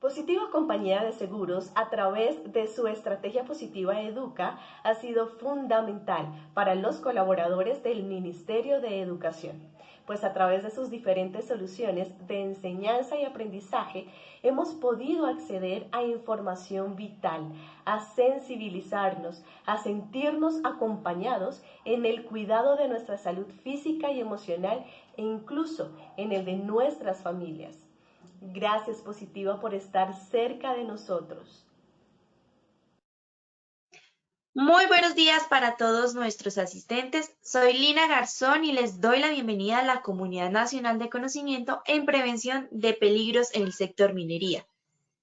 Positiva Compañía de Seguros, a través de su estrategia positiva Educa, ha sido fundamental para los colaboradores del Ministerio de Educación, pues a través de sus diferentes soluciones de enseñanza y aprendizaje hemos podido acceder a información vital, a sensibilizarnos, a sentirnos acompañados en el cuidado de nuestra salud física y emocional e incluso en el de nuestras familias. Gracias, Positiva, por estar cerca de nosotros. Muy buenos días para todos nuestros asistentes. Soy Lina Garzón y les doy la bienvenida a la Comunidad Nacional de Conocimiento en Prevención de Peligros en el sector minería.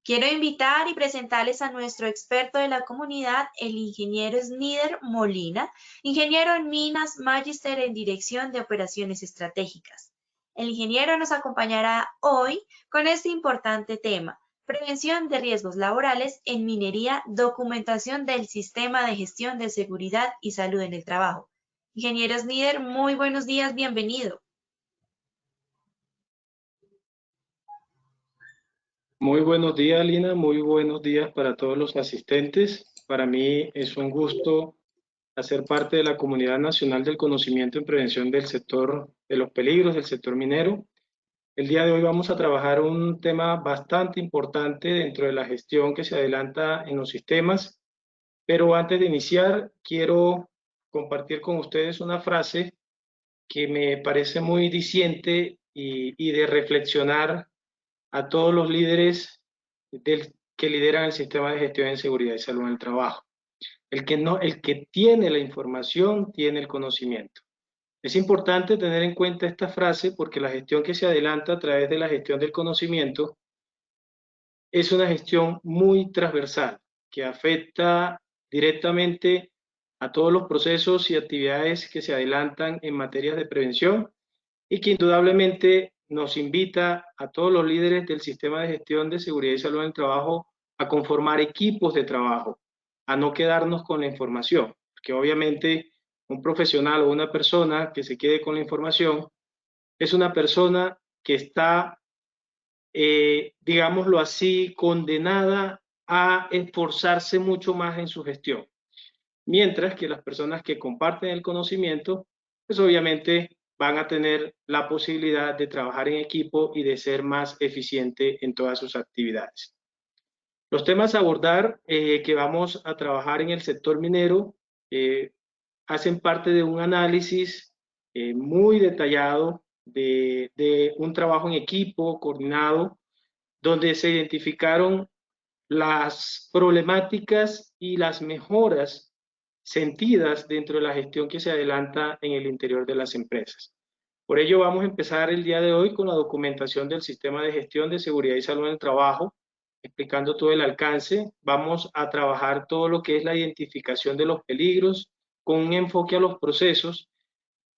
Quiero invitar y presentarles a nuestro experto de la comunidad, el ingeniero Snider Molina, ingeniero en minas, magíster en Dirección de Operaciones Estratégicas. El ingeniero nos acompañará hoy con este importante tema: prevención de riesgos laborales en minería, documentación del sistema de gestión de seguridad y salud en el trabajo. Ingeniero Snider, muy buenos días, bienvenido. Muy buenos días, Lina. Muy buenos días para todos los asistentes. Para mí es un gusto hacer parte de la Comunidad Nacional del Conocimiento en Prevención del sector de los peligros del sector minero. El día de hoy vamos a trabajar un tema bastante importante dentro de la gestión que se adelanta en los sistemas, pero antes de iniciar quiero compartir con ustedes una frase que me parece muy diciente y de reflexionar a todos los líderes que lideran el sistema de gestión de seguridad y salud en el trabajo. El que tiene la información tiene el conocimiento. Es importante tener en cuenta esta frase porque la gestión que se adelanta a través de la gestión del conocimiento es una gestión muy transversal que afecta directamente a todos los procesos y actividades que se adelantan en materias de prevención y que indudablemente nos invita a todos los líderes del sistema de gestión de seguridad y salud en el trabajo a conformar equipos de trabajo, a no quedarnos con la información, porque obviamente un profesional o una persona que se quede con la información es una persona que está, digámoslo así, condenada a esforzarse mucho más en su gestión, mientras que las personas que comparten el conocimiento, pues obviamente van a tener la posibilidad de trabajar en equipo y de ser más eficiente en todas sus actividades. Los temas a abordar que vamos a trabajar en el sector minero hacen parte de un análisis muy detallado de un trabajo en equipo coordinado, donde se identificaron las problemáticas y las mejoras sentidas dentro de la gestión que se adelanta en el interior de las empresas. Por ello vamos a empezar el día de hoy con la documentación del sistema de gestión de seguridad y salud en el trabajo, explicando todo el alcance. Vamos a trabajar todo lo que es la identificación de los peligros con un enfoque a los procesos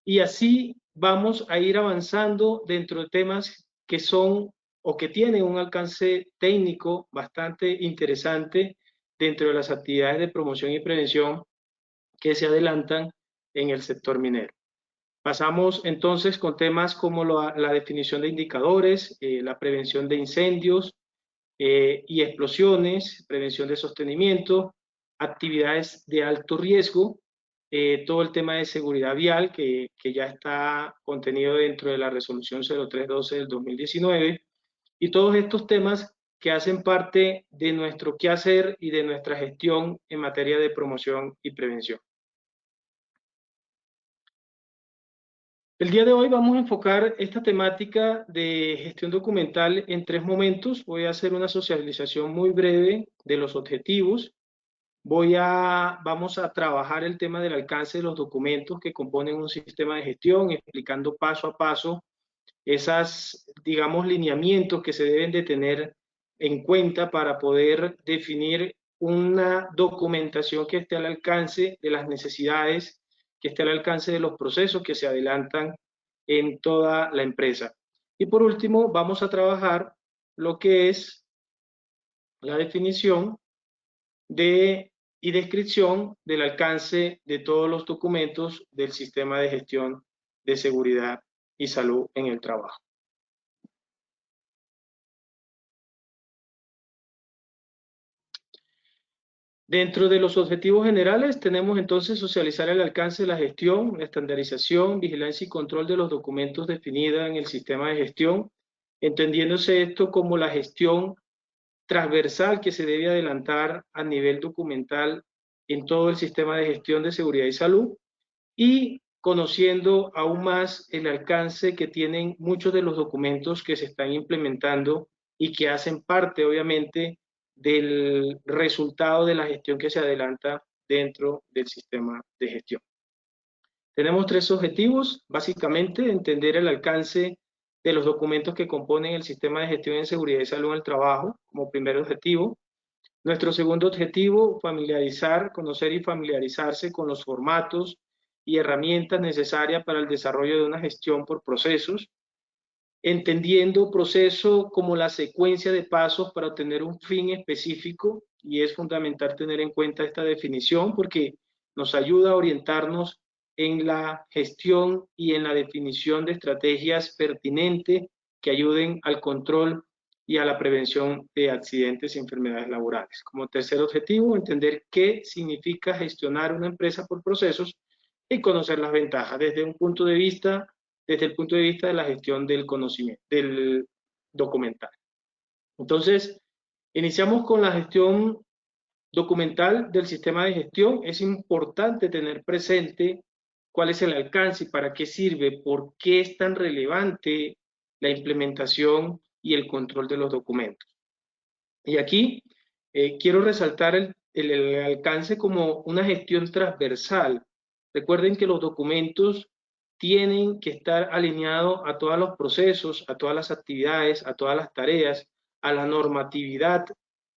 y así vamos a ir avanzando dentro de temas que son o que tienen un alcance técnico bastante interesante dentro de las actividades de promoción y prevención que se adelantan en el sector minero. Pasamos entonces con temas como la definición de indicadores, la prevención de incendios y explosiones, prevención de sostenimiento, actividades de alto riesgo, todo el tema de seguridad vial que ya está contenido dentro de la resolución 0312 del 2019 y todos estos temas que hacen parte de nuestro quehacer y de nuestra gestión en materia de promoción y prevención. El día de hoy vamos a enfocar esta temática de gestión documental en 3 momentos. Voy a hacer una socialización muy breve de los objetivos. Vamos a trabajar el tema del alcance de los documentos que componen un sistema de gestión, explicando paso a paso esas, digamos, lineamientos que se deben de tener en cuenta para poder definir una documentación que esté al alcance de las necesidades, que esté al alcance de los procesos que se adelantan en toda la empresa. Y por último, vamos a trabajar lo que es la definición y descripción del alcance de todos los documentos del sistema de gestión de seguridad y salud en el trabajo. Dentro de los objetivos generales tenemos entonces socializar el alcance de la gestión, la estandarización, vigilancia y control de los documentos definida en el sistema de gestión, entendiéndose esto como la gestión transversal que se debe adelantar a nivel documental en todo el sistema de gestión de seguridad y salud, y conociendo aún más el alcance que tienen muchos de los documentos que se están implementando y que hacen parte, obviamente, del resultado de la gestión que se adelanta dentro del sistema de gestión. Tenemos 3 objetivos, básicamente, entender el alcance de los documentos que componen el sistema de gestión en seguridad y salud en el trabajo, como primer objetivo. Nuestro segundo objetivo, conocer y familiarizarse con los formatos y herramientas necesarias para el desarrollo de una gestión por procesos, entendiendo proceso como la secuencia de pasos para obtener un fin específico, y es fundamental tener en cuenta esta definición porque nos ayuda a orientarnos en la gestión y en la definición de estrategias pertinentes que ayuden al control y a la prevención de accidentes y enfermedades laborales. Como tercer objetivo, entender qué significa gestionar una empresa por procesos y conocer las ventajas desde el punto de vista de la gestión del conocimiento, del documental. Entonces, iniciamos con la gestión documental del sistema de gestión. Es importante tener presente cuál es el alcance y para qué sirve, por qué es tan relevante la implementación y el control de los documentos. Y aquí quiero resaltar el alcance como una gestión transversal. Recuerden que los documentos tienen que estar alineados a todos los procesos, a todas las actividades, a todas las tareas, a la normatividad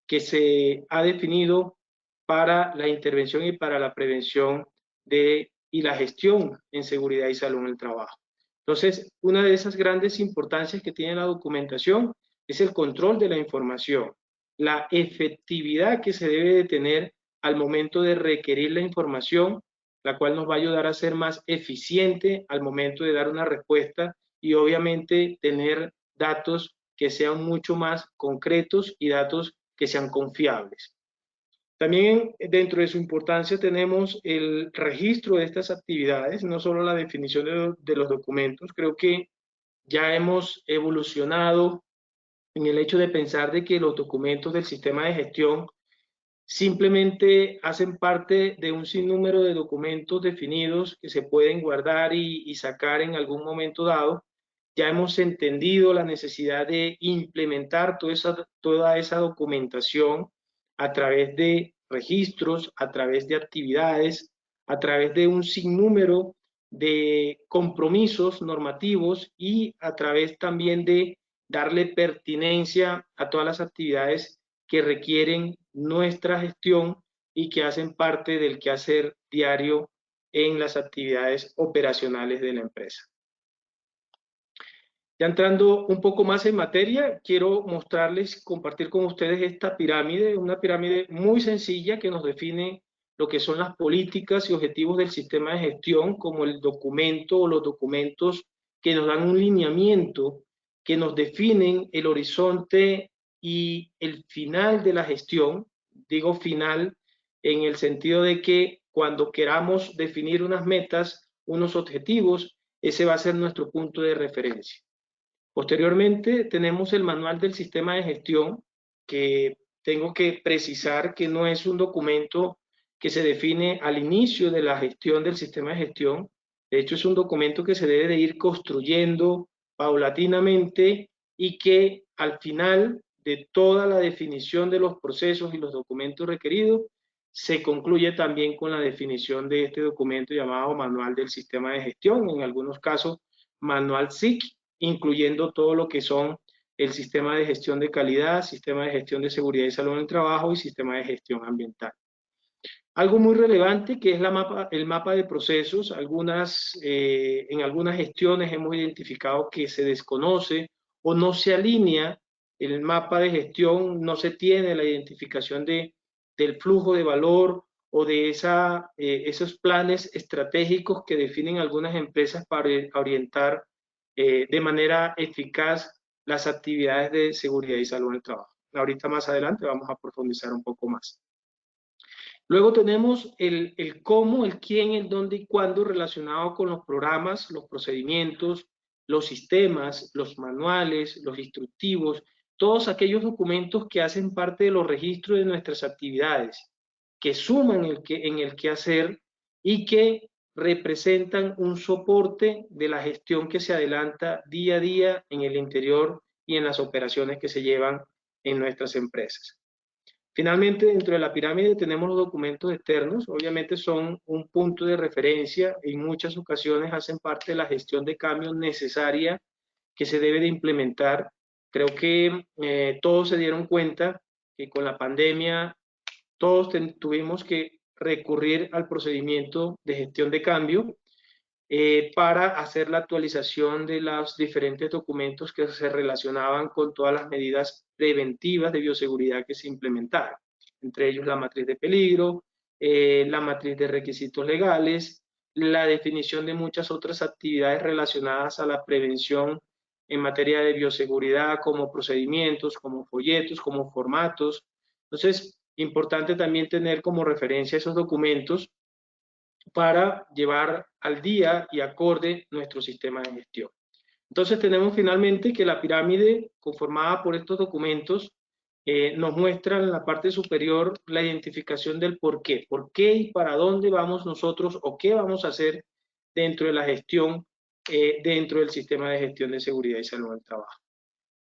que se ha definido para la intervención y para la prevención y la gestión en seguridad y salud en el trabajo. Entonces, una de esas grandes importancias que tiene la documentación es el control de la información, la efectividad que se debe de tener al momento de requerir la información, la cual nos va a ayudar a ser más eficiente al momento de dar una respuesta y obviamente tener datos que sean mucho más concretos y datos que sean confiables. También dentro de su importancia tenemos el registro de estas actividades, no solo la definición de los documentos. Creo que ya hemos evolucionado en el hecho de pensar de que los documentos del sistema de gestión simplemente hacen parte de un sinnúmero de documentos definidos que se pueden guardar y sacar en algún momento dado. Ya hemos entendido la necesidad de implementar toda esa documentación a través de registros, a través de actividades, a través de un sinnúmero de compromisos normativos y a través también de darle pertinencia a todas las actividades que requieren nuestra gestión y que hacen parte del quehacer diario en las actividades operacionales de la empresa. Ya entrando un poco más en materia, quiero mostrarles, compartir con ustedes esta pirámide, una pirámide muy sencilla que nos define lo que son las políticas y objetivos del sistema de gestión, como el documento o los documentos que nos dan un lineamiento, que nos definen el horizonte y el final de la gestión. Digo final en el sentido de que cuando queramos definir unas metas, unos objetivos, ese va a ser nuestro punto de referencia. Posteriormente tenemos el manual del sistema de gestión, que tengo que precisar que no es un documento que se define al inicio de la gestión del sistema de gestión. De hecho, es un documento que se debe de ir construyendo paulatinamente y que al final de toda la definición de los procesos y los documentos requeridos, se concluye también con la definición de este documento llamado Manual del Sistema de Gestión, en algunos casos Manual SIC, incluyendo todo lo que son el sistema de gestión de calidad, sistema de gestión de seguridad y salud en el trabajo y sistema de gestión ambiental. Algo muy relevante que es el mapa de procesos. En algunas gestiones hemos identificado que se desconoce o no se alinea el mapa de gestión, no se tiene la identificación del flujo de valor o de esos planes estratégicos que definen algunas empresas para orientar de manera eficaz las actividades de seguridad y salud en el trabajo. Ahorita más adelante vamos a profundizar un poco más. Luego tenemos el cómo, el quién, el dónde y cuándo relacionado con los programas, los procedimientos, los sistemas, los manuales, los instructivos, todos aquellos documentos que hacen parte de los registros de nuestras actividades, que suman en el quehacer y que representan un soporte de la gestión que se adelanta día a día en el interior y en las operaciones que se llevan en nuestras empresas. Finalmente, dentro de la pirámide tenemos los documentos externos. Obviamente son un punto de referencia y en muchas ocasiones hacen parte de la gestión de cambios necesaria que se debe de implementar. Creo que todos se dieron cuenta que con la pandemia todos tuvimos que recurrir al procedimiento de gestión de cambio para hacer la actualización de los diferentes documentos que se relacionaban con todas las medidas preventivas de bioseguridad que se implementaron, entre ellos la matriz de peligro, la matriz de requisitos legales, la definición de muchas otras actividades relacionadas a la prevención en materia de bioseguridad, como procedimientos, como folletos, como formatos. Entonces, importante también tener como referencia esos documentos para llevar al día y acorde nuestro sistema de gestión. Entonces tenemos finalmente que la pirámide conformada por estos documentos nos muestra en la parte superior la identificación del por qué y para dónde vamos nosotros o qué vamos a hacer dentro de la gestión, dentro del sistema de gestión de seguridad y salud del trabajo.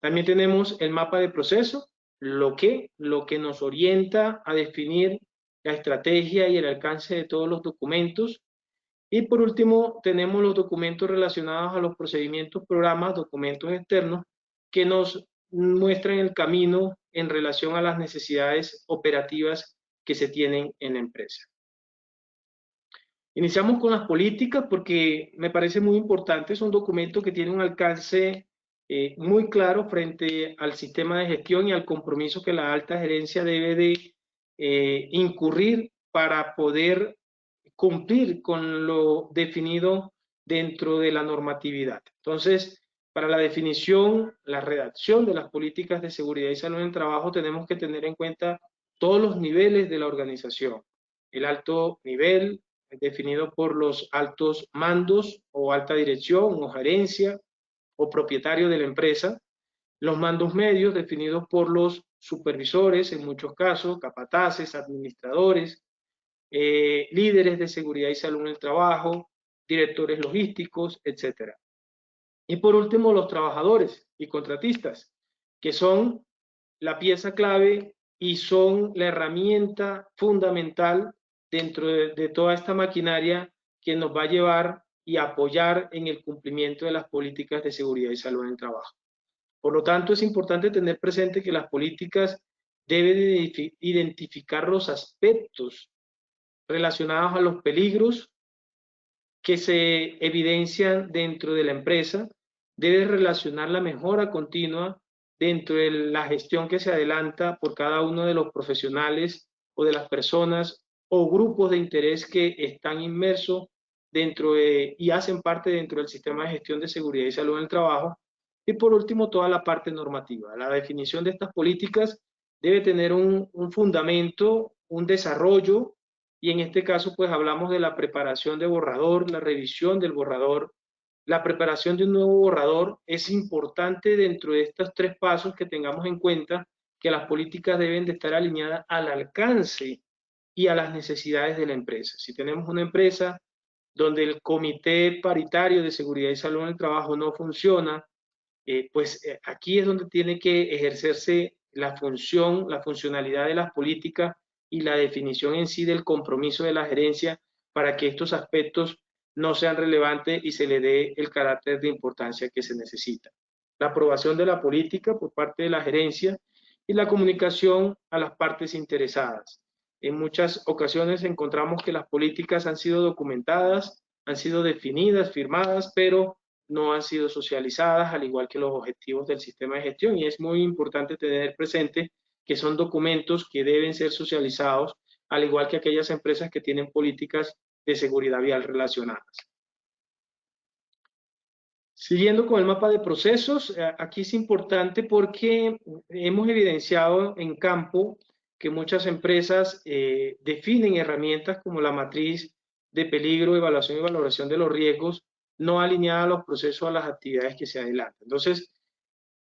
También tenemos el mapa de proceso, lo que nos orienta a definir la estrategia y el alcance de todos los documentos. Y por último, tenemos los documentos relacionados a los procedimientos, programas, documentos externos, que nos muestran el camino en relación a las necesidades operativas que se tienen en la empresa. Iniciamos con las políticas porque me parece muy importante, es un documento que tiene un alcance muy claro frente al sistema de gestión y al compromiso que la alta gerencia debe de incurrir para poder cumplir con lo definido dentro de la normatividad. Entonces, para la definición, la redacción de las políticas de seguridad y salud en el trabajo, tenemos que tener en cuenta todos los niveles de la organización. El alto nivel, definido por los altos mandos o alta dirección o gerencia o propietario de la empresa. Los mandos medios, definidos por los supervisores, en muchos casos, capataces, administradores, líderes de seguridad y salud en el trabajo, directores logísticos, etc. Y por último, los trabajadores y contratistas, que son la pieza clave y son la herramienta fundamental dentro de toda esta maquinaria que nos va a llevar y apoyar en el cumplimiento de las políticas de seguridad y salud en el trabajo. Por lo tanto, es importante tener presente que las políticas deben identificar los aspectos relacionados a los peligros que se evidencian dentro de la empresa, debe relacionar la mejora continua dentro de la gestión que se adelanta por cada uno de los profesionales o de las personas o grupos de interés que están inmersos dentro de y hacen parte dentro del sistema de gestión de seguridad y salud en el trabajo. Y por último, toda la parte normativa. La definición de estas políticas debe tener un fundamento, un desarrollo, y en este caso pues hablamos de la preparación de borrador, la revisión del borrador, la preparación de un nuevo borrador. Es importante dentro de estos tres pasos que tengamos en cuenta que las políticas deben de estar alineadas al alcance y a las necesidades de la empresa. Si tenemos una empresa donde el comité paritario de seguridad y salud en el trabajo no funciona, aquí es donde tiene que ejercerse la función, la funcionalidad de las políticas y la definición en sí del compromiso de la gerencia para que estos aspectos no sean relevantes y se le dé el carácter de importancia que se necesita. La aprobación de la política por parte de la gerencia y la comunicación a las partes interesadas. En muchas ocasiones encontramos que las políticas han sido documentadas, han sido definidas, firmadas, pero no han sido socializadas, al igual que los objetivos del sistema de gestión. Y es muy importante tener presente que son documentos que deben ser socializados, al igual que aquellas empresas que tienen políticas de seguridad vial relacionadas. Siguiendo con el mapa de procesos, aquí es importante porque hemos evidenciado en campo que muchas empresas definen herramientas como la matriz de peligro, evaluación y valoración de los riesgos, no alineada a los procesos, a las actividades que se adelantan. Entonces,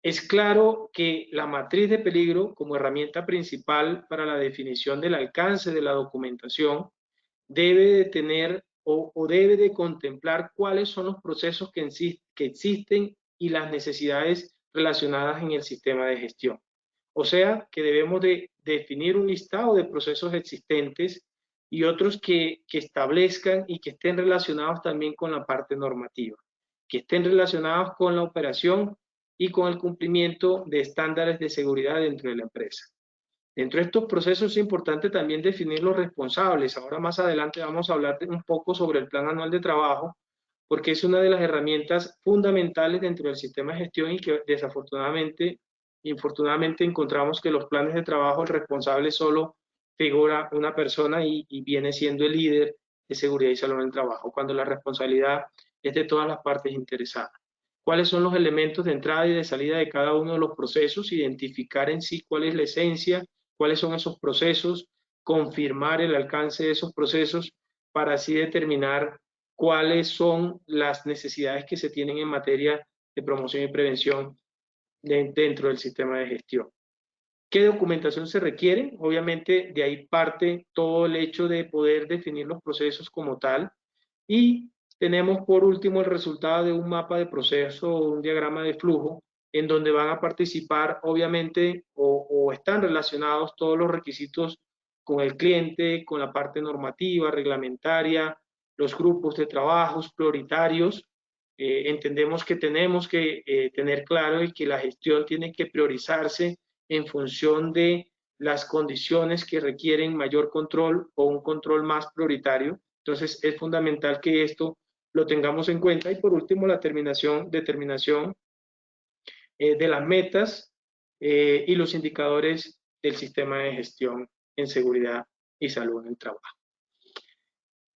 es claro que la matriz de peligro, como herramienta principal para la definición del alcance de la documentación, debe de tener o debe de contemplar cuáles son los procesos que existen y las necesidades relacionadas en el sistema de gestión. O sea, que debemos de definir un listado de procesos existentes y otros que establezcan y que estén relacionados también con la parte normativa, que estén relacionados con la operación y con el cumplimiento de estándares de seguridad dentro de la empresa. Dentro de estos procesos es importante también definir los responsables. Ahora más adelante vamos a hablar un poco sobre el Plan Anual de Trabajo, porque es una de las herramientas fundamentales dentro del sistema de gestión y que desafortunadamente, infortunadamente encontramos que los planes de trabajo, el responsable solo figura una persona y viene siendo el líder de seguridad y salud en el trabajo, cuando la responsabilidad es de todas las partes interesadas. ¿Cuáles son los elementos de entrada y de salida de cada uno de los procesos? Identificar en sí cuál es la esencia, cuáles son esos procesos, confirmar el alcance de esos procesos para así determinar cuáles son las necesidades que se tienen en materia de promoción y prevención dentro del sistema de gestión. ¿Qué documentación se requiere? Obviamente de ahí parte todo el hecho de poder definir los procesos como tal. Y tenemos por último el resultado de un mapa de proceso o un diagrama de flujo en donde van a participar obviamente o están relacionados todos los requisitos con el cliente, con la parte normativa, reglamentaria, los grupos de trabajos prioritarios. Entendemos que tenemos que tener claro y que la gestión tiene que priorizarse en función de las condiciones que requieren mayor control o un control más prioritario. Entonces es fundamental que esto lo tengamos en cuenta. Y por último, la determinación de las metas y los indicadores del sistema de gestión en seguridad y salud en el trabajo.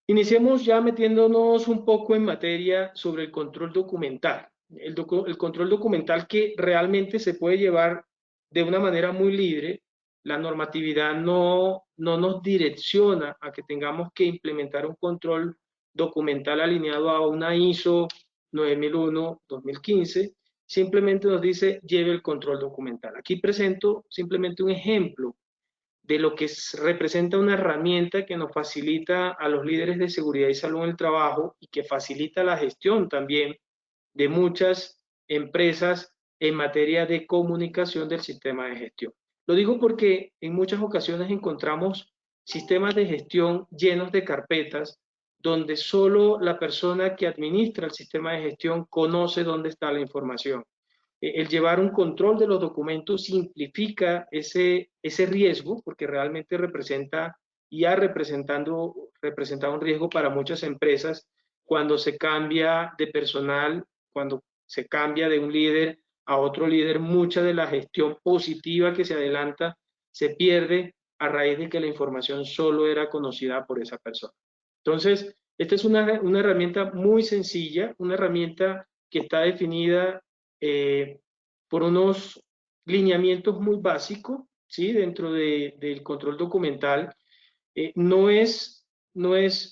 Iniciemos ya metiéndonos un poco en materia sobre el control documental. El control documental que realmente se puede llevar de una manera muy libre. La normatividad no nos direcciona a que tengamos que implementar un control documental alineado a una ISO 9001-2015. Simplemente nos dice lleve el control documental. Aquí presento simplemente un ejemplo de lo que representa una herramienta que nos facilita a los líderes de seguridad y salud en el trabajo y que facilita la gestión también de muchas empresas en materia de comunicación del sistema de gestión. Lo digo porque en muchas ocasiones encontramos sistemas de gestión llenos de carpetas donde solo la persona que administra el sistema de gestión conoce dónde está la información. El llevar un control de los documentos simplifica ese riesgo, porque realmente representa y ha representado un riesgo para muchas empresas cuando se cambia de personal, cuando se cambia de un líder a otro líder. Mucha de la gestión positiva que se adelanta se pierde a raíz de que la información solo era conocida por esa persona. Entonces, esta es una herramienta muy sencilla, una herramienta que está definida por unos lineamientos muy básicos, ¿sí? Dentro del control documental. No es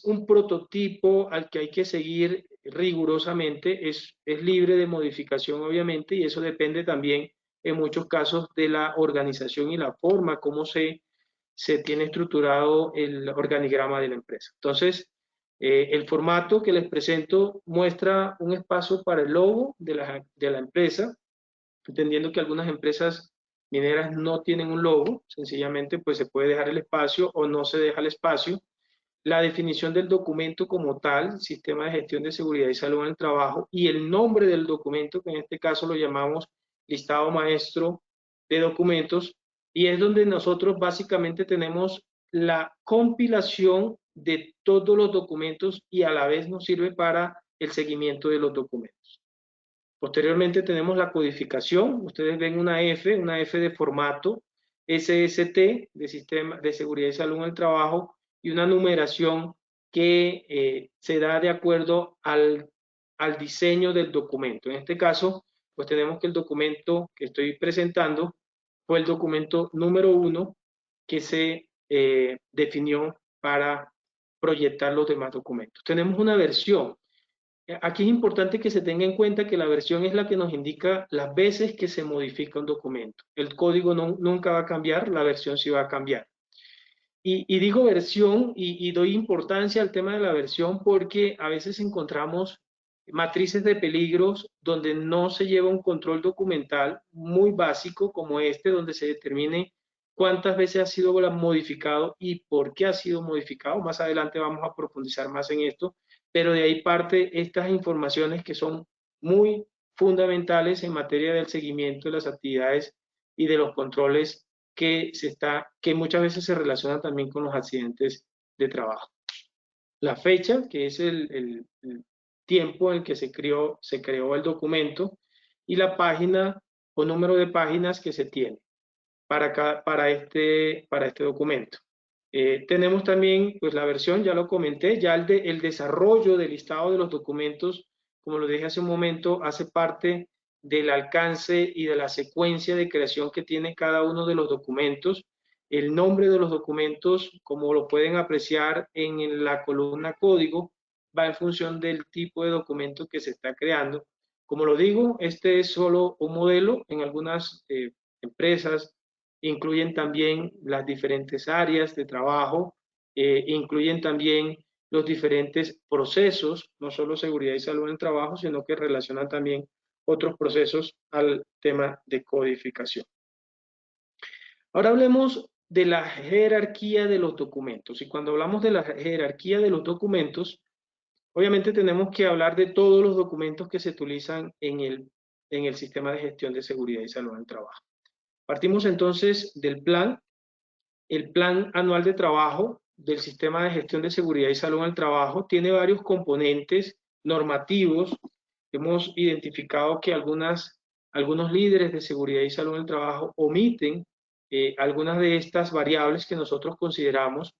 un prototipo al que hay que seguir rigurosamente, es libre de modificación obviamente, y eso depende también en muchos casos de la organización y la forma como se tiene estructurado el organigrama de la empresa. Entonces, el formato que les presento muestra un espacio para el logo de la empresa, entendiendo que algunas empresas mineras no tienen un logo, sencillamente pues se puede dejar el espacio o no se deja el espacio. La definición del documento como tal, Sistema de Gestión de Seguridad y Salud en el Trabajo, y el nombre del documento, que en este caso lo llamamos Listado Maestro de Documentos, y es donde nosotros básicamente tenemos la compilación de todos los documentos y a la vez nos sirve para el seguimiento de los documentos. Posteriormente tenemos la codificación. Ustedes ven una F de formato, SST, de Sistema de Seguridad y Salud en el Trabajo, y una numeración que se da de acuerdo al diseño del documento. En este caso, pues tenemos que el documento que estoy presentando fue el documento número 1, que se definió para proyectar los demás documentos. Tenemos una versión. Aquí es importante que se tenga en cuenta que la versión es la que nos indica las veces que se modifica un documento. El código nunca va a cambiar, la versión sí va a cambiar. Y digo versión y doy importancia al tema de la versión porque a veces encontramos matrices de peligros donde no se lleva un control documental muy básico como este, donde se determine cuántas veces ha sido modificado y por qué ha sido modificado. Más adelante vamos a profundizar más en esto, pero de ahí parte estas informaciones que son muy fundamentales en materia del seguimiento de las actividades y de los controles que muchas veces se relacionan también con los accidentes de trabajo. La fecha, que es el tiempo en el que se creó el documento, y la página o número de páginas que se tiene para este documento. Tenemos también pues la versión, ya lo comenté, ya el desarrollo del listado de los documentos, como lo dije hace un momento, hace parte del alcance y de la secuencia de creación que tiene cada uno de los documentos. El nombre de los documentos, como lo pueden apreciar en la columna código, va en función del tipo de documento que se está creando. Como lo digo, este es solo un modelo. En algunas empresas incluyen también las diferentes áreas de trabajo, incluyen también los diferentes procesos, no solo seguridad y salud en el trabajo, sino que relacionan también otros procesos al tema de codificación. Ahora hablemos de la jerarquía de los documentos. Y cuando hablamos de la jerarquía de los documentos, obviamente tenemos que hablar de todos los documentos que se utilizan en el sistema de gestión de seguridad y salud en el trabajo. Partimos entonces del plan. El plan anual de trabajo del sistema de gestión de seguridad y salud en el trabajo tiene varios componentes normativos. Hemos identificado que algunos líderes de seguridad y salud en el trabajo omiten algunas de estas variables que nosotros consideramos.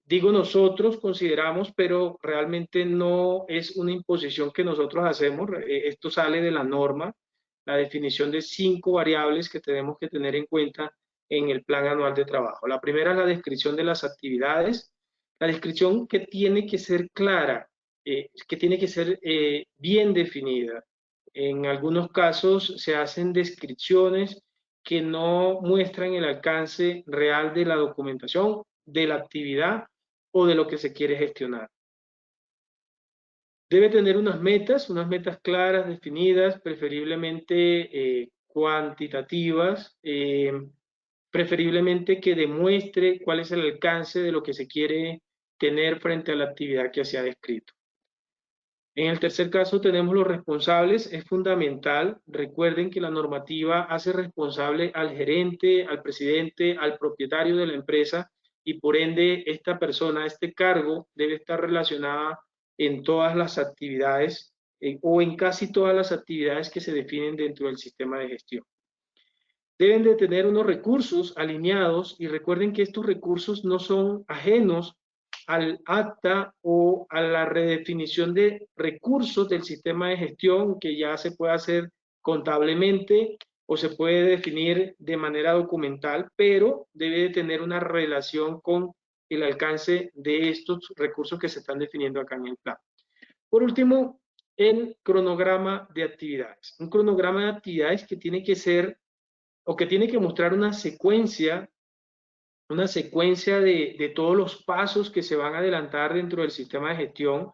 Digo nosotros consideramos, pero realmente no es una imposición que nosotros hacemos. Esto sale de la norma, la definición de 5 variables que tenemos que tener en cuenta en el plan anual de trabajo. La primera es la descripción de las actividades, la descripción que tiene que ser clara, que tiene que ser bien definida. En algunos casos se hacen descripciones que no muestran el alcance real de la documentación, de la actividad o de lo que se quiere gestionar. Debe tener unas metas claras, definidas, preferiblemente cuantitativas, preferiblemente que demuestre cuál es el alcance de lo que se quiere tener frente a la actividad que se ha descrito. En el tercer caso tenemos los responsables. Es fundamental, recuerden que la normativa hace responsable al gerente, al presidente, al propietario de la empresa, y por ende esta persona, este cargo debe estar relacionada en todas las actividades o en casi todas las actividades que se definen dentro del sistema de gestión. Deben de tener unos recursos alineados, y recuerden que estos recursos no son ajenos al acta o a la redefinición de recursos del sistema de gestión, que ya se puede hacer contablemente o se puede definir de manera documental, pero debe de tener una relación con el alcance de estos recursos que se están definiendo acá en el plan. Por último, el cronograma de actividades. Un cronograma de actividades que tiene que ser o que tiene que mostrar una secuencia de todos los pasos que se van a adelantar dentro del sistema de gestión,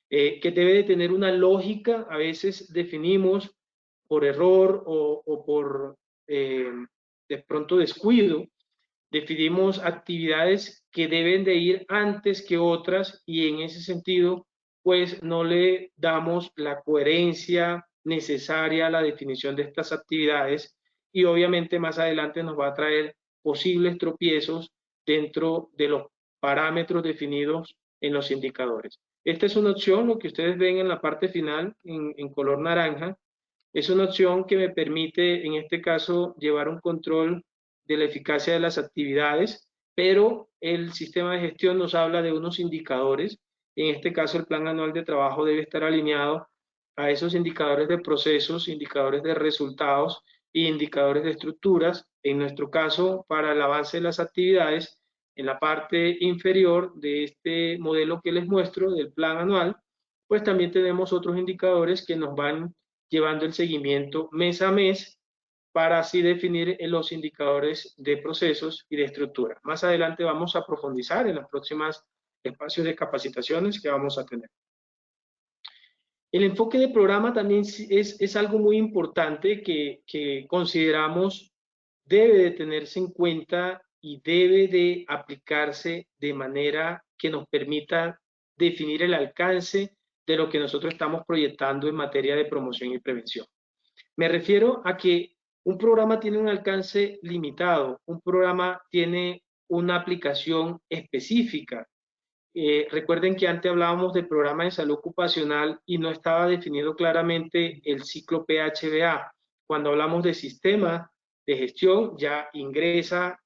que debe de tener una lógica. A veces definimos por error o por de pronto descuido, definimos actividades que deben de ir antes que otras, y en ese sentido pues no le damos la coherencia necesaria a la definición de estas actividades, y obviamente más adelante nos va a traer posibles tropiezos dentro de los parámetros definidos en los indicadores. Esta es una opción, lo que ustedes ven en la parte final en color naranja, es una opción que me permite en este caso llevar un control de la eficacia de las actividades, pero el sistema de gestión nos habla de unos indicadores. En este caso el plan anual de trabajo debe estar alineado a esos indicadores de procesos, indicadores de resultados e indicadores de estructuras, En nuestro caso, para el avance de las actividades, en la parte inferior de este modelo que les muestro, del plan anual, pues también tenemos otros indicadores que nos van llevando el seguimiento mes a mes para así definir los indicadores de procesos y de estructura. Más adelante vamos a profundizar en los próximos espacios de capacitaciones que vamos a tener. El enfoque de programa también es algo muy importante que consideramos debe de tenerse en cuenta y debe de aplicarse de manera que nos permita definir el alcance de lo que nosotros estamos proyectando en materia de promoción y prevención. Me refiero a que un programa tiene un alcance limitado, un programa tiene una aplicación específica. Recuerden que antes hablábamos del programa de salud ocupacional y no estaba definido claramente el ciclo PHBA. Cuando hablamos de sistema de gestión, ya ingresa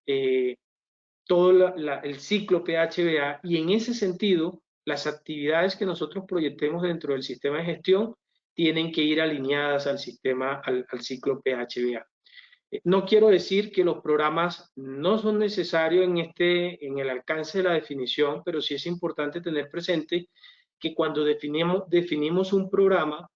todo el ciclo PHBA, y en ese sentido, las actividades que nosotros proyectemos dentro del sistema de gestión tienen que ir alineadas al sistema, al ciclo PHBA. No quiero decir que los programas no son necesarios en el alcance de la definición, pero sí es importante tener presente que cuando definimos un programa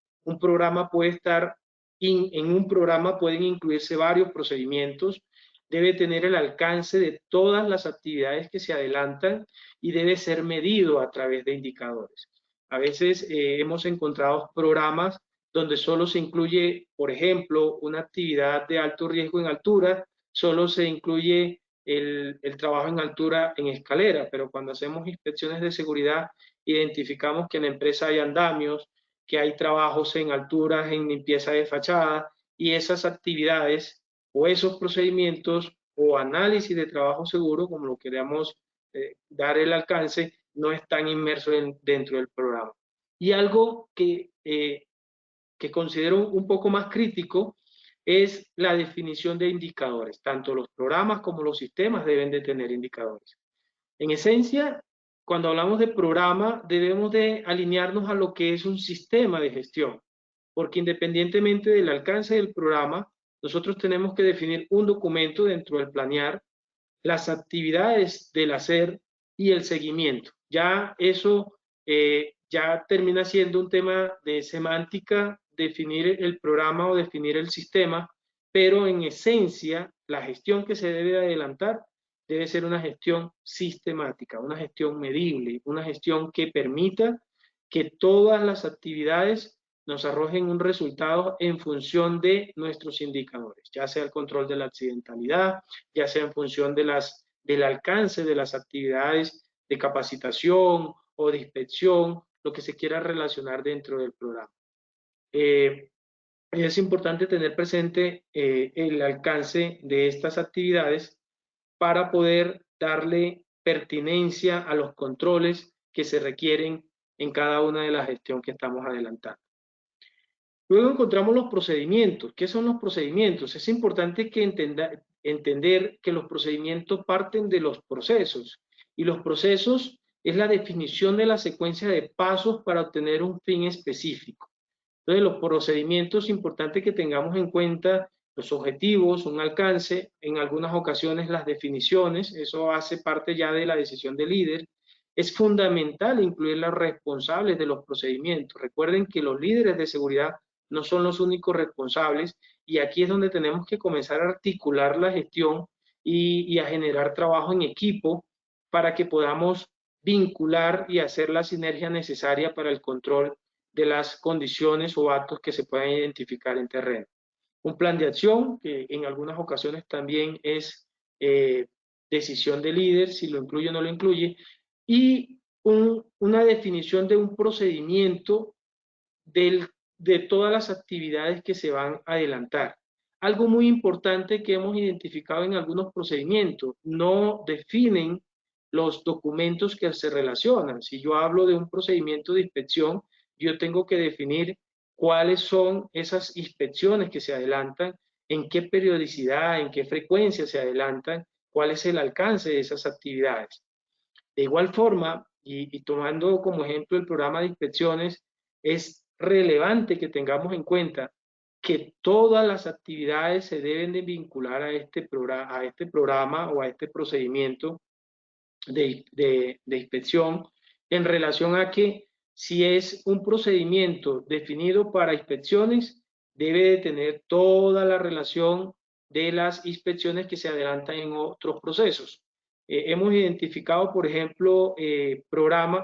puede estar, en un programa pueden incluirse varios procedimientos, debe tener el alcance de todas las actividades que se adelantan y debe ser medido a través de indicadores. A veces hemos encontrado programas donde solo se incluye, por ejemplo, una actividad de alto riesgo en altura, solo se incluye el trabajo en altura en escalera, pero cuando hacemos inspecciones de seguridad, identificamos que en la empresa hay andamios, que hay trabajos en alturas, en limpieza de fachada, y esas actividades o esos procedimientos o análisis de trabajo seguro, como lo queramos dar el alcance, no están inmersos dentro del programa. Y algo que considero un poco más crítico es la definición de indicadores. Tanto los programas como los sistemas deben de tener indicadores. En esencia, cuando hablamos de programa, debemos de alinearnos a lo que es un sistema de gestión, porque independientemente del alcance del programa, nosotros tenemos que definir un documento dentro del planear, las actividades del hacer y el seguimiento. Ya eso ya termina siendo un tema de semántica, definir el programa o definir el sistema, pero en esencia la gestión que se debe adelantar debe ser una gestión sistemática, una gestión medible, una gestión que permita que todas las actividades nos arrojen un resultado en función de nuestros indicadores, ya sea el control de la accidentalidad, ya sea en función del alcance de las actividades de capacitación o de inspección, lo que se quiera relacionar dentro del programa. Es importante tener presente el alcance de estas actividades para poder darle pertinencia a los controles que se requieren en cada una de las gestiones que estamos adelantando. Luego encontramos los procedimientos. ¿Qué son los procedimientos? Es importante que entender que los procedimientos parten de los procesos, y los procesos es la definición de la secuencia de pasos para obtener un fin específico. Entonces, los procedimientos, es importante que tengamos en cuenta los objetivos, un alcance, en algunas ocasiones las definiciones, eso hace parte ya de la decisión del líder. Es fundamental incluir los responsables de los procedimientos. Recuerden que los líderes de seguridad no son los únicos responsables, y aquí es donde tenemos que comenzar a articular la gestión y a generar trabajo en equipo para que podamos vincular y hacer la sinergia necesaria para el control de las condiciones o actos que se puedan identificar en terreno. Un plan de acción, que en algunas ocasiones también es decisión de líder, si lo incluye o no lo incluye, y una definición de un procedimiento de todas las actividades que se van a adelantar. Algo muy importante que hemos identificado en algunos procedimientos: no definen los documentos que se relacionan. Si yo hablo de un procedimiento de inspección, yo tengo que definir cuáles son esas inspecciones que se adelantan, en qué periodicidad, en qué frecuencia se adelantan, cuál es el alcance de esas actividades. De igual forma, y tomando como ejemplo el programa de inspecciones, es relevante que tengamos en cuenta que todas las actividades se deben de vincular a este programa o a este procedimiento de inspección, en relación a que si es un procedimiento definido para inspecciones, debe de tener toda la relación de las inspecciones que se adelantan en otros procesos. Hemos identificado, por ejemplo,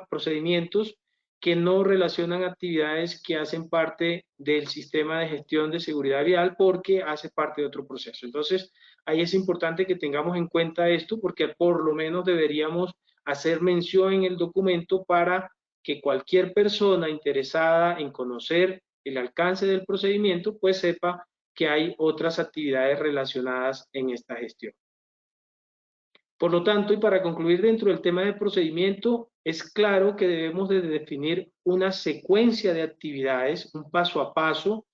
procedimientos que no relacionan actividades que hacen parte del sistema de gestión de seguridad vial porque hace parte de otro proceso. Entonces, ahí es importante que tengamos en cuenta esto, porque por lo menos deberíamos hacer mención en el documento para que cualquier persona interesada en conocer el alcance del procedimiento, pues sepa que hay otras actividades relacionadas en esta gestión. Por lo tanto, y para concluir dentro del tema del procedimiento, es claro que debemos de definir una secuencia de actividades, un paso a paso,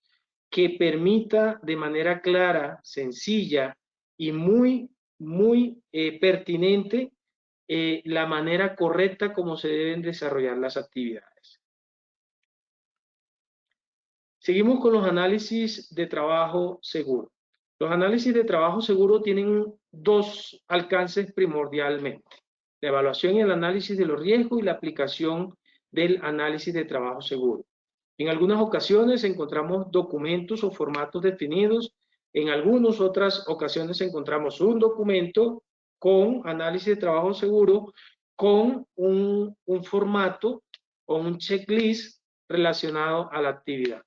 que permita de manera clara, sencilla y muy pertinente la manera correcta como se deben desarrollar las actividades. Seguimos con los análisis de trabajo seguro. Los análisis de trabajo seguro tienen dos alcances primordialmente: la evaluación y el análisis de los riesgos y la aplicación del análisis de trabajo seguro. En algunas ocasiones encontramos documentos o formatos definidos, en algunas otras ocasiones encontramos un documento con análisis de trabajo seguro con un formato o un checklist relacionado a la actividad.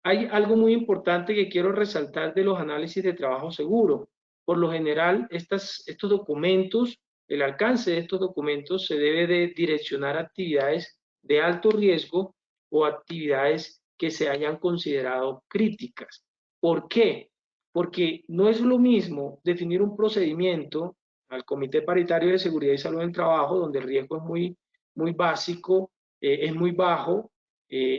Hay algo muy importante que quiero resaltar de los análisis de trabajo seguro. Por lo general, estos documentos, el alcance de estos documentos se debe de direccionar a actividades de alto riesgo o actividades que se hayan considerado críticas. ¿Por qué? Porque no es lo mismo definir un procedimiento al Comité Paritario de Seguridad y Salud en el Trabajo, donde el riesgo es muy básico, es muy bajo,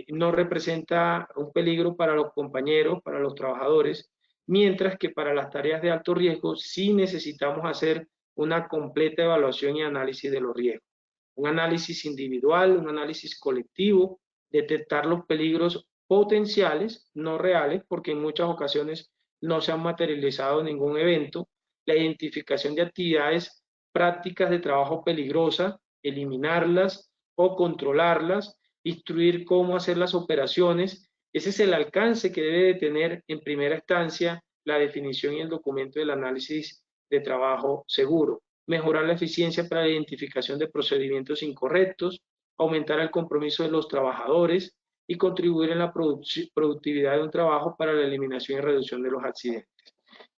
no representa un peligro para los compañeros, para los trabajadores, mientras que para las tareas de alto riesgo sí necesitamos hacer una completa evaluación y análisis de los riesgos. Un análisis individual, un análisis colectivo, detectar los peligros potenciales, no reales, porque en muchas ocasiones no se han materializado ningún evento, la identificación de actividades prácticas de trabajo peligrosas, eliminarlas o controlarlas, instruir cómo hacer las operaciones. Ese es el alcance que debe de tener en primera instancia la definición y el documento del análisis de trabajo seguro. Mejorar la eficiencia para la identificación de procedimientos incorrectos, aumentar el compromiso de los trabajadores y contribuir en la productividad de un trabajo para la eliminación y reducción de los accidentes.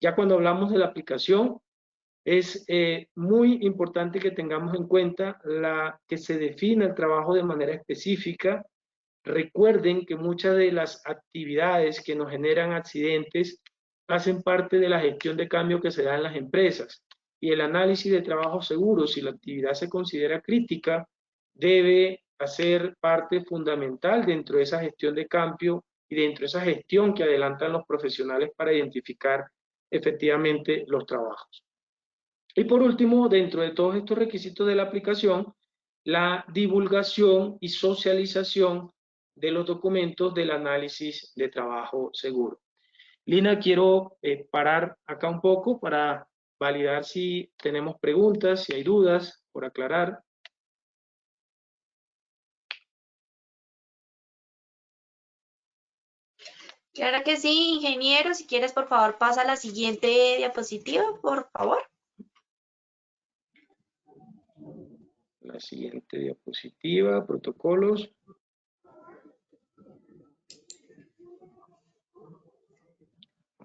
Ya cuando hablamos de la aplicación, es muy importante que tengamos en cuenta que se defina el trabajo de manera específica. Recuerden que muchas de las actividades que nos generan accidentes hacen parte de la gestión de cambio que se da en las empresas, y el análisis de trabajo seguro, si la actividad se considera crítica, debe hacer parte fundamental dentro de esa gestión de cambio y dentro de esa gestión que adelantan los profesionales para identificar efectivamente los trabajos. Y por último, dentro de todos estos requisitos de la aplicación, la divulgación y socialización de los documentos del análisis de trabajo seguro. Lina, quiero parar acá un poco para validar si tenemos preguntas, si hay dudas por aclarar. Claro que sí, ingeniero. Si quieres, por favor, pasa a la siguiente diapositiva, por favor. La siguiente diapositiva, protocolos.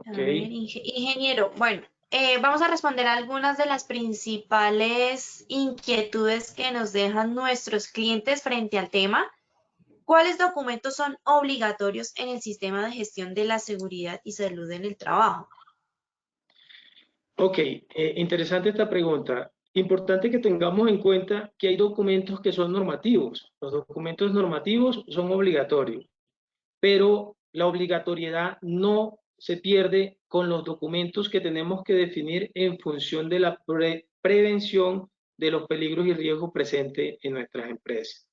A ver, ingeniero, bueno, vamos a responder algunas de las principales inquietudes que nos dejan nuestros clientes frente al tema. ¿Cuáles documentos son obligatorios en el sistema de gestión de la seguridad y salud en el trabajo? Ok, interesante esta pregunta. Importante que tengamos en cuenta que hay documentos que son normativos. Los documentos normativos son obligatorios, pero la obligatoriedad no se pierde con los documentos que tenemos que definir en función de la prevención de los peligros y riesgos presentes en nuestras empresas.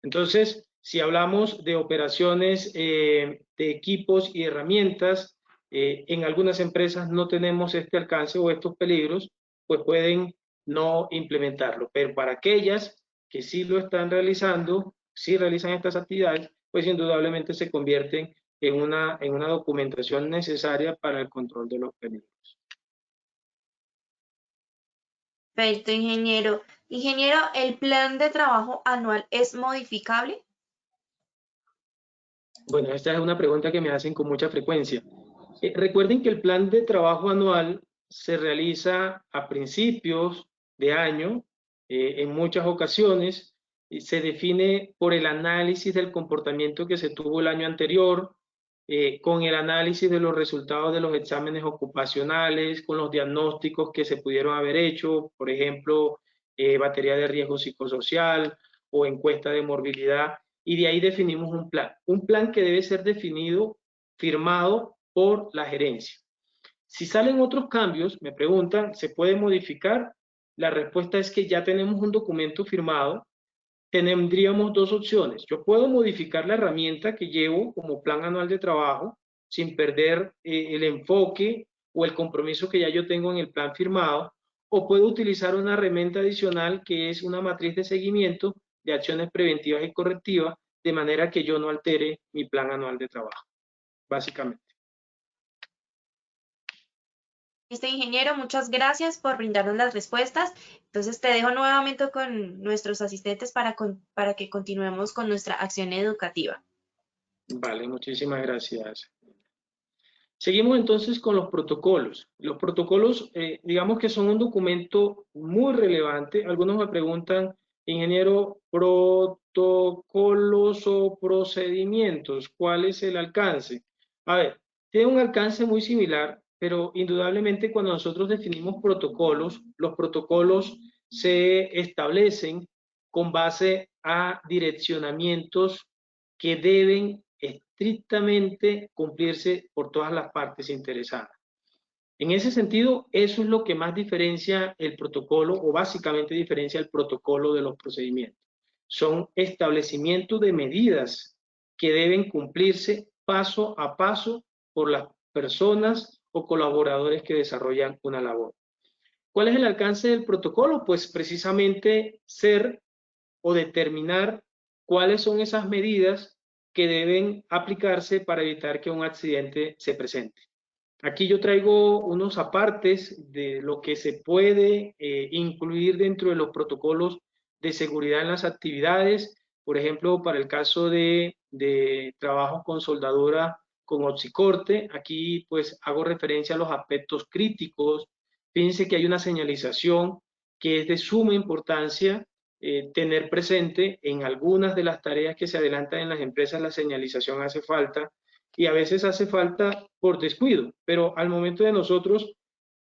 Entonces, Si hablamos de operaciones de equipos y herramientas, en algunas empresas no tenemos este alcance o estos peligros, pues pueden no implementarlo. Pero para aquellas que sí lo están realizando, sí realizan estas actividades, pues indudablemente se convierten en una documentación necesaria para el control de los peligros. Perfecto, ingeniero. Ingeniero, ¿el plan de trabajo anual es modificable? Bueno, esta es una pregunta que me hacen con mucha frecuencia. Recuerden que el plan de trabajo anual se realiza a principios de año, en muchas ocasiones, y se define por el análisis del comportamiento que se tuvo el año anterior, con el análisis de los resultados de los exámenes ocupacionales, con los diagnósticos que se pudieron haber hecho, por ejemplo, batería de riesgo psicosocial o encuesta de morbilidad, y de ahí definimos un plan que debe ser definido, firmado por la gerencia. Si salen otros cambios, me preguntan, ¿se puede modificar? La respuesta es que ya tenemos un documento firmado, tendríamos dos opciones. Yo puedo modificar la herramienta que llevo como plan anual de trabajo sin perder el enfoque o el compromiso que ya yo tengo en el plan firmado, o puedo utilizar una herramienta adicional que es una matriz de seguimiento de acciones preventivas y correctivas, de manera que yo no altere mi plan anual de trabajo, básicamente. Ingeniero, muchas gracias por brindarnos las respuestas. Entonces te dejo nuevamente con nuestros asistentes para que continuemos con nuestra acción educativa. Vale, muchísimas gracias. Seguimos entonces con los protocolos. Los protocolos, digamos que son un documento muy relevante. Algunos me preguntan, ingeniero, protocolos o procedimientos, ¿cuál es el alcance? A ver, tiene un alcance muy similar, pero indudablemente cuando nosotros definimos protocolos, los protocolos se establecen con base a direccionamientos que deben estrictamente cumplirse por todas las partes interesadas. En ese sentido, eso es lo que más diferencia el protocolo, o básicamente diferencia el protocolo de los procedimientos. Son establecimientos de medidas que deben cumplirse paso a paso por las personas o colaboradores que desarrollan una labor. ¿Cuál es el alcance del protocolo? Pues precisamente ser o determinar cuáles son esas medidas que deben aplicarse para evitar que un accidente se presente. Aquí yo traigo unos apartes de lo que se puede incluir dentro de los protocolos de seguridad en las actividades. Por ejemplo, para el caso de trabajo con soldadura con oxicorte, aquí pues hago referencia a los aspectos críticos. Fíjense que hay una señalización que es de suma importancia tener presente. En algunas de las tareas que se adelantan en las empresas, la señalización hace falta, y a veces hace falta por descuido, pero al momento de nosotros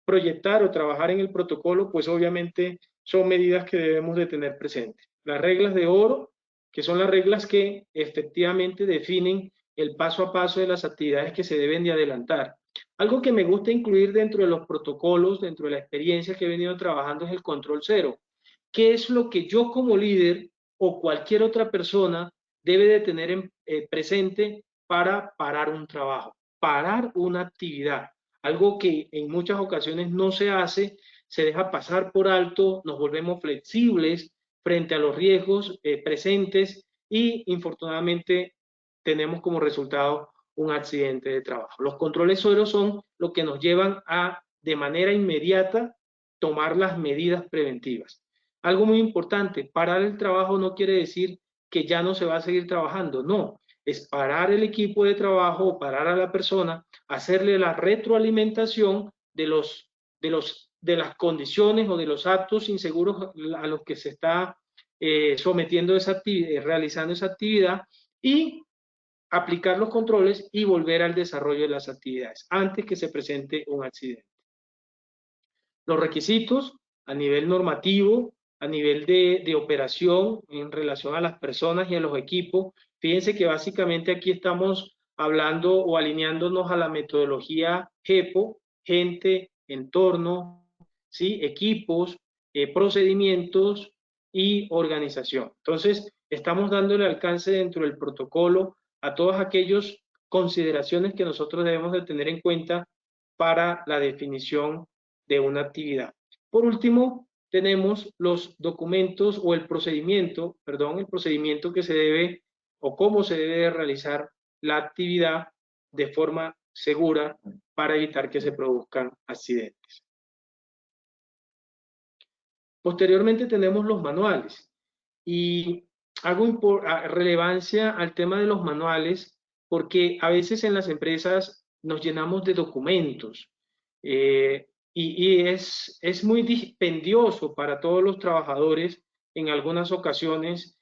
proyectar o trabajar en el protocolo, pues obviamente son medidas que debemos de tener presentes. Las reglas de oro, que son las reglas que efectivamente definen el paso a paso de las actividades que se deben de adelantar. Algo que me gusta incluir dentro de los protocolos, dentro de la experiencia que he venido trabajando, es el control cero. ¿Qué es lo que yo como líder o cualquier otra persona debe de tener presente para parar un trabajo, parar una actividad? Algo que en muchas ocasiones no se hace, se deja pasar por alto, nos volvemos flexibles frente a los riesgos presentes y infortunadamente tenemos como resultado un accidente de trabajo. Los controles ceros son lo que nos llevan a, de manera inmediata, tomar las medidas preventivas. Algo muy importante, parar el trabajo no quiere decir que ya no se va a seguir trabajando, no, es parar el equipo de trabajo o parar a la persona, hacerle la retroalimentación de las condiciones o de los actos inseguros a los que se está sometiendo esa actividad, realizando esa actividad, y aplicar los controles y volver al desarrollo de las actividades antes que se presente un accidente. Los requisitos a nivel normativo, a nivel de operación en relación a las personas y a los equipos. Fíjense que básicamente aquí estamos hablando o alineándonos a la metodología GEPO, gente, entorno, ¿sí? Equipos, procedimientos y organización. Entonces, Estamos dándole alcance dentro del protocolo a todas aquellas consideraciones que nosotros debemos de tener en cuenta para la definición de una actividad. Por último, tenemos los documentos o el procedimiento que se debe o cómo se debe realizar la actividad de forma segura para evitar que se produzcan accidentes. Posteriormente tenemos los manuales y hago relevancia al tema de los manuales porque a veces en las empresas nos llenamos de documentos y es muy dispendioso para todos los trabajadores en algunas ocasiones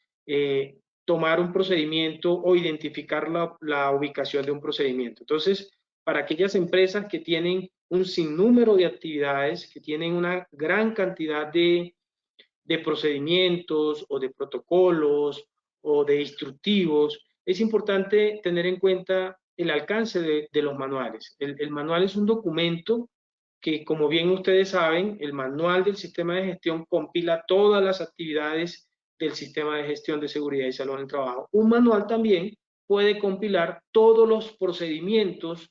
tomar un procedimiento o identificar la ubicación de un procedimiento. Entonces, para aquellas empresas que tienen un sinnúmero de actividades, que tienen una gran cantidad de procedimientos o de protocolos o de instructivos, es importante tener en cuenta el alcance de los manuales. El manual es un documento que, como bien ustedes saben, el manual del sistema de gestión compila todas las actividades del sistema de gestión de seguridad y salud en el trabajo. Un manual también puede compilar todos los procedimientos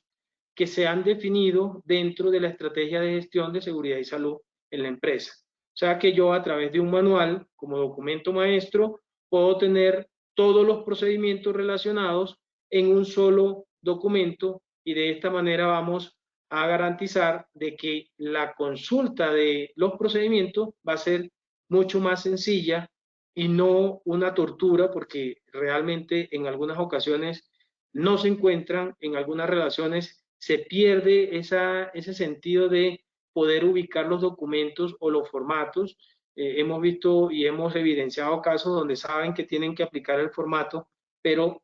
que se han definido dentro de la estrategia de gestión de seguridad y salud en la empresa. O sea que yo a través de un manual, como documento maestro, puedo tener todos los procedimientos relacionados en un solo documento y de esta manera vamos a garantizar de que la consulta de los procedimientos va a ser mucho más sencilla y no una tortura, porque realmente en algunas ocasiones no se encuentran, en algunas relaciones se pierde ese sentido de poder ubicar los documentos o los formatos. Hemos visto y hemos evidenciado casos donde saben que tienen que aplicar el formato, pero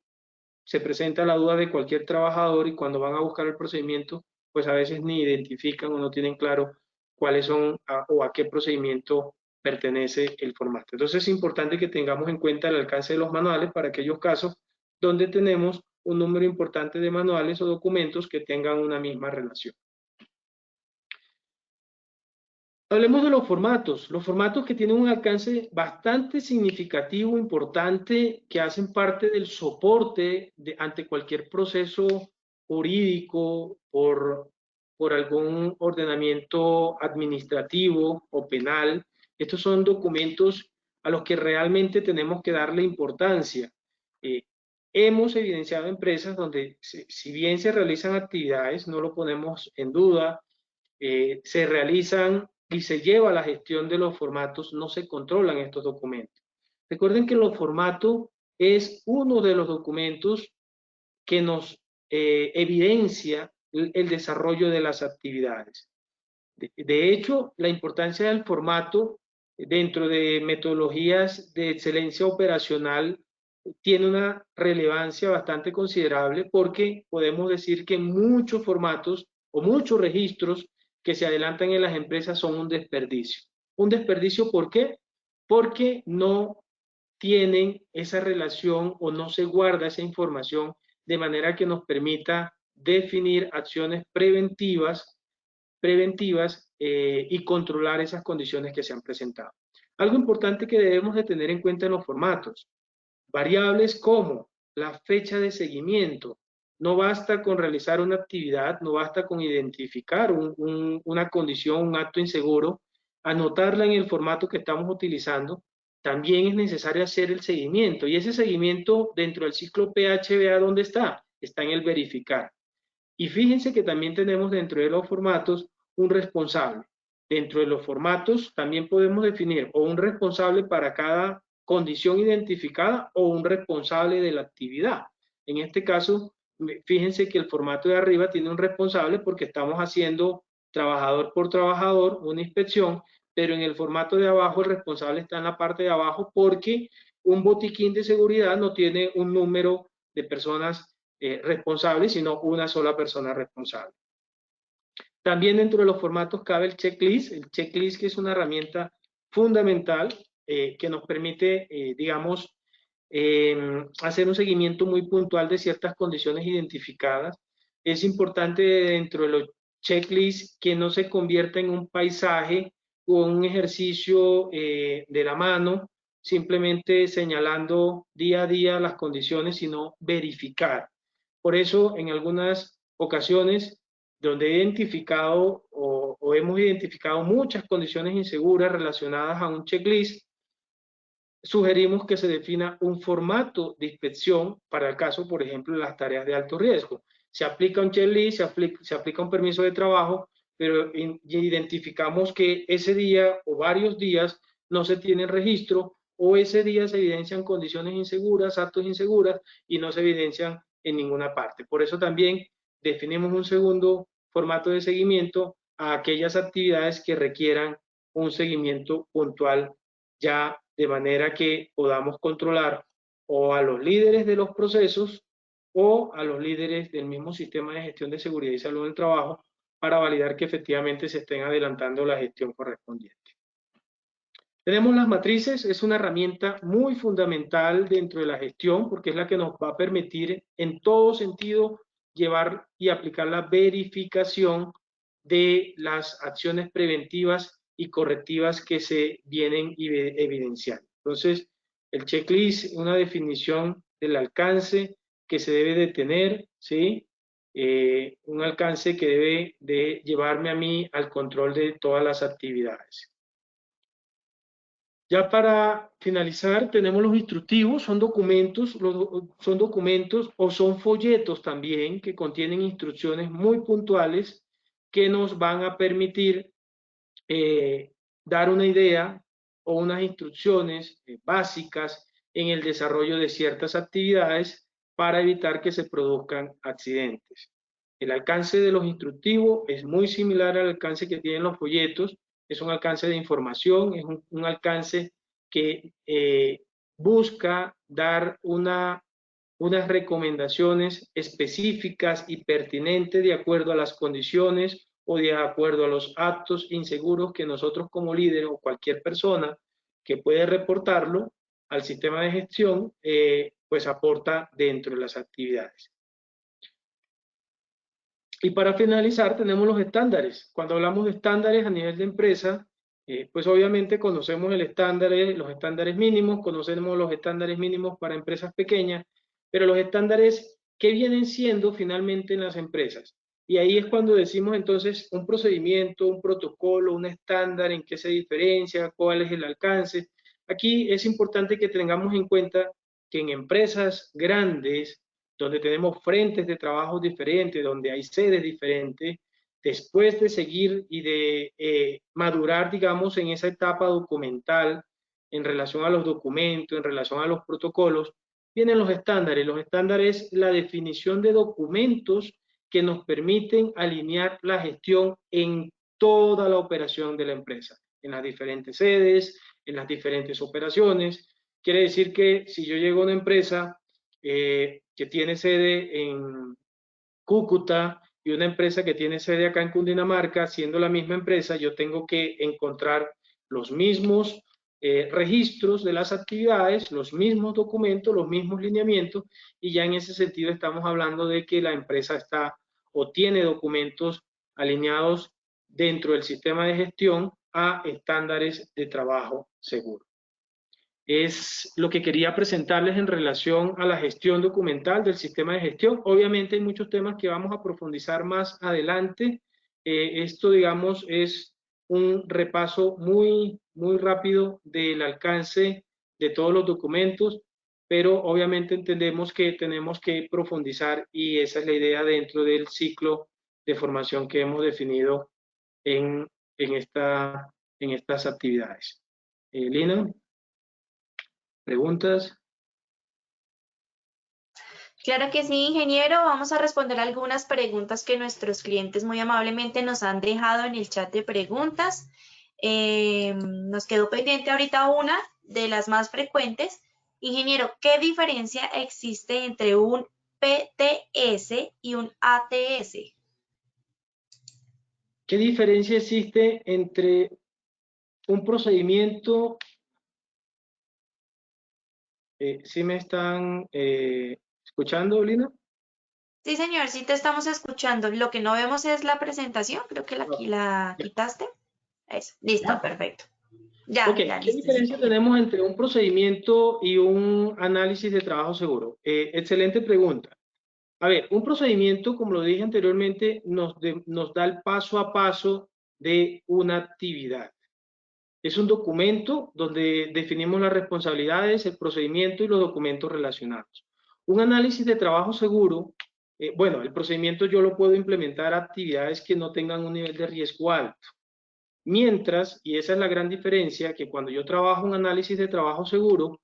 se presenta la duda de cualquier trabajador y cuando van a buscar el procedimiento, pues a veces ni identifican o no tienen claro cuáles son o a qué procedimiento pertenece el formato. Entonces es importante que tengamos en cuenta el alcance de los manuales para aquellos casos donde tenemos un número importante de manuales o documentos que tengan una misma relación. Hablemos de los formatos que tienen un alcance bastante significativo, importante, que hacen parte del soporte ante cualquier proceso jurídico por algún ordenamiento administrativo o penal. Estos son documentos a los que realmente tenemos que darle importancia. Hemos evidenciado empresas donde, si bien se realizan actividades, no lo ponemos en duda, se realizan y se lleva la gestión de los formatos, no se controlan estos documentos. Recuerden que los formatos es uno de los documentos que nos evidencia el desarrollo de las actividades. De hecho, la importancia del formato dentro de metodologías de excelencia operacional tiene una relevancia bastante considerable porque podemos decir que muchos formatos o muchos registros que se adelantan en las empresas son un desperdicio. ¿Un desperdicio por qué? Porque no tienen esa relación o no se guarda esa información de manera que nos permita definir acciones preventivas y controlar esas condiciones que se han presentado. Algo importante que debemos de tener en cuenta en los formatos, variables como la fecha de seguimiento. No basta con realizar una actividad, no basta con identificar una condición, un acto inseguro, anotarla en el formato que estamos utilizando. También es necesario hacer el seguimiento y ese seguimiento dentro del ciclo PHBA, ¿dónde está? Está en el verificar. Y fíjense que también tenemos dentro de los formatos un responsable. Dentro de los formatos también podemos definir o un responsable para cada condición identificada o un responsable de la actividad. En este caso, fíjense que el formato de arriba tiene un responsable porque estamos haciendo trabajador por trabajador una inspección, pero en el formato de abajo el responsable está en la parte de abajo porque un botiquín de seguridad no tiene un número de personas responsables, sino una sola persona responsable. También dentro de los formatos cabe el checklist que es una herramienta fundamental que nos permite, digamos, hacer un seguimiento muy puntual de ciertas condiciones identificadas. Es importante dentro de los checklists que no se convierta en un paisaje o un ejercicio de la mano, simplemente señalando día a día las condiciones, sino verificar. Por eso, en algunas ocasiones, donde he identificado o hemos identificado muchas condiciones inseguras relacionadas a un checklist, sugerimos que se defina un formato de inspección para el caso, por ejemplo, de las tareas de alto riesgo. Se aplica un checklist, se aplica un permiso de trabajo, pero identificamos que ese día o varios días no se tiene registro, o ese día se evidencian condiciones inseguras, actos inseguras, y no se evidencian en ninguna parte. Por eso también definimos un segundo formato de seguimiento a aquellas actividades que requieran un seguimiento puntual, ya de manera que podamos controlar o a los líderes de los procesos o a los líderes del mismo sistema de gestión de seguridad y salud en el trabajo, para validar que efectivamente se estén adelantando la gestión correspondiente. Tenemos las matrices, es una herramienta muy fundamental dentro de la gestión, porque es la que nos va a permitir en todo sentido llevar y aplicar la verificación de las acciones preventivas y correctivas que se vienen evidenciando. Entonces, el checklist, una definición del alcance que se debe de tener, ¿sí? Un alcance que debe de llevarme a mí al control de todas las actividades. Ya para finalizar, tenemos los instructivos, son documentos o son folletos también que contienen instrucciones muy puntuales que nos van a permitir dar una idea o unas instrucciones básicas en el desarrollo de ciertas actividades para evitar que se produzcan accidentes. El alcance de los instructivos es muy similar al alcance que tienen los folletos. Es un alcance de información, es un alcance que busca dar unas recomendaciones específicas y pertinentes de acuerdo a las condiciones o de acuerdo a los actos inseguros que nosotros como líder o cualquier persona que puede reportarlo al sistema de gestión, pues aporta dentro de las actividades. Y para finalizar tenemos los estándares. Cuando hablamos de estándares a nivel de empresa, pues obviamente conocemos los estándares mínimos, conocemos los estándares mínimos para empresas pequeñas, pero los estándares, ¿qué vienen siendo finalmente en las empresas? Y ahí es cuando decimos entonces un procedimiento, un protocolo, un estándar, en qué se diferencia, cuál es el alcance. Aquí es importante que tengamos en cuenta que en empresas grandes, donde tenemos frentes de trabajo diferentes, donde hay sedes diferentes, después de seguir y de madurar, digamos, en esa etapa documental, en relación a los documentos, en relación a los protocolos, vienen los estándares. Los estándares es la definición de documentos que nos permiten alinear la gestión en toda la operación de la empresa, en las diferentes sedes, en las diferentes operaciones. Quiere decir que si yo llego a una empresa que tiene sede en Cúcuta y una empresa que tiene sede acá en Cundinamarca, siendo la misma empresa, yo tengo que encontrar los mismos registros de las actividades, los mismos documentos, los mismos lineamientos, y ya en ese sentido estamos hablando de que la empresa está o tiene documentos alineados dentro del sistema de gestión a estándares de trabajo seguro. Es lo que quería presentarles en relación a la gestión documental del sistema de gestión. Obviamente hay muchos temas que vamos a profundizar más adelante. Esto, digamos, es un repaso muy rápido del alcance de todos los documentos, pero obviamente entendemos que tenemos que profundizar y esa es la idea dentro del ciclo de formación que hemos definido en estas actividades. Lina. ¿Preguntas? Claro que sí, ingeniero. Vamos a responder algunas preguntas que nuestros clientes muy amablemente nos han dejado en el chat de preguntas. Nos quedó pendiente ahorita una de las más frecuentes. Ingeniero, ¿qué diferencia existe entre un PTS y un ATS? ¿Qué diferencia existe entre un procedimiento? ¿Sí me están escuchando, Lina? Sí, señor, sí te estamos escuchando. Lo que no vemos es la presentación. Creo que la quitaste. Eso, listo, perfecto. Ya, Ok, ya, ¿qué listo, sí. diferencia tenemos entre un procedimiento y un análisis de trabajo seguro? Excelente pregunta. A ver, un procedimiento, como lo dije anteriormente, nos da el paso a paso de una actividad. Es un documento donde definimos las responsabilidades, el procedimiento y los documentos relacionados. Un análisis de trabajo seguro, bueno, el procedimiento yo lo puedo implementar a actividades que no tengan un nivel de riesgo alto. Mientras, y esa es la gran diferencia, que cuando yo trabajo un análisis de trabajo seguro,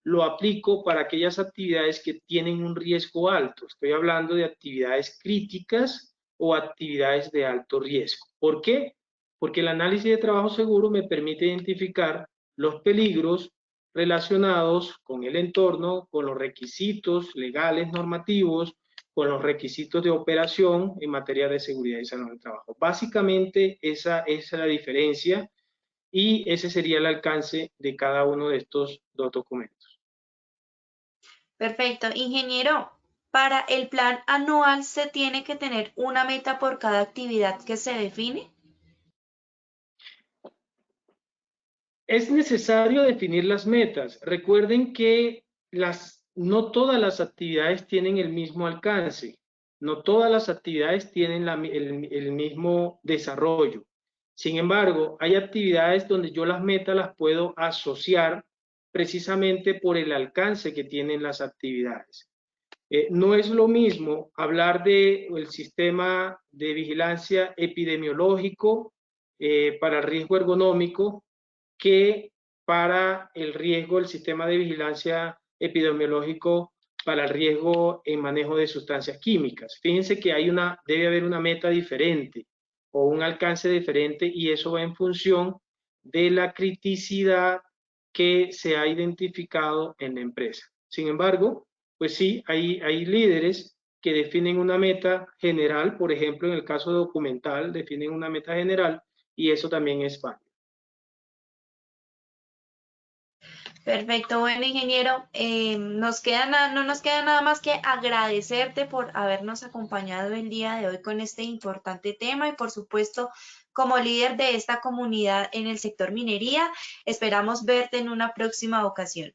lo aplico para aquellas actividades que tienen un riesgo alto. Estoy hablando de actividades críticas o actividades de alto riesgo. ¿Por qué? Porque el análisis de trabajo seguro me permite identificar los peligros relacionados con el entorno, con los requisitos legales normativos, con los requisitos de operación en materia de seguridad y salud del trabajo. Básicamente esa es la diferencia y ese sería el alcance de cada uno de estos dos documentos. Perfecto. Ingeniero, para el plan anual se tiene que tener una meta por cada actividad que se define. Es necesario definir las metas. Recuerden que no todas las actividades tienen el mismo alcance, no todas las actividades tienen el mismo desarrollo. Sin embargo, hay actividades donde yo las metas las puedo asociar precisamente por el alcance que tienen las actividades. No es lo mismo hablar del sistema de vigilancia epidemiológico para el riesgo ergonómico que para el riesgo del sistema de vigilancia epidemiológico para el riesgo en manejo de sustancias químicas. Fíjense que debe haber una meta diferente o un alcance diferente y eso va en función de la criticidad que se ha identificado en la empresa. Sin embargo, pues sí, hay líderes que definen una meta general, por ejemplo, en el caso documental, definen una meta general y eso también es válido. Perfecto, bueno, ingeniero, no nos queda nada más que agradecerte por habernos acompañado el día de hoy con este importante tema y por supuesto, como líder de esta comunidad en el sector minería, esperamos verte en una próxima ocasión.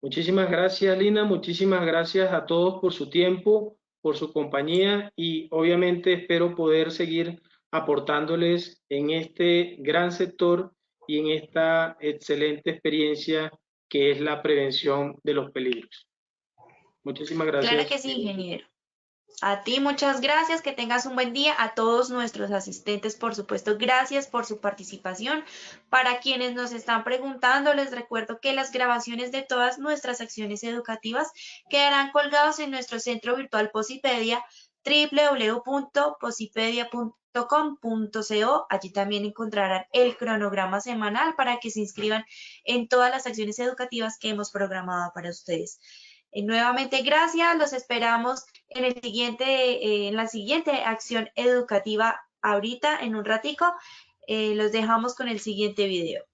Muchísimas gracias, Lina. Muchísimas gracias a todos por su tiempo, por su compañía y obviamente espero poder seguir aportándoles en este gran sector y en esta excelente experiencia que es la prevención de los peligros. Muchísimas Claro gracias. que sí, ingeniero. A ti muchas gracias, que tengas un buen día. A todos nuestros asistentes, por supuesto, gracias por su participación. Para quienes nos están preguntando, les recuerdo que las grabaciones de todas nuestras acciones educativas quedarán colgados en nuestro centro virtual Posipedia, www.posipedia.com.co. Allí también encontrarán el cronograma semanal para que se inscriban en todas las acciones educativas que hemos programado para ustedes. Nuevamente, gracias. Los esperamos en la siguiente acción educativa ahorita, en un ratico. Los dejamos con el siguiente video.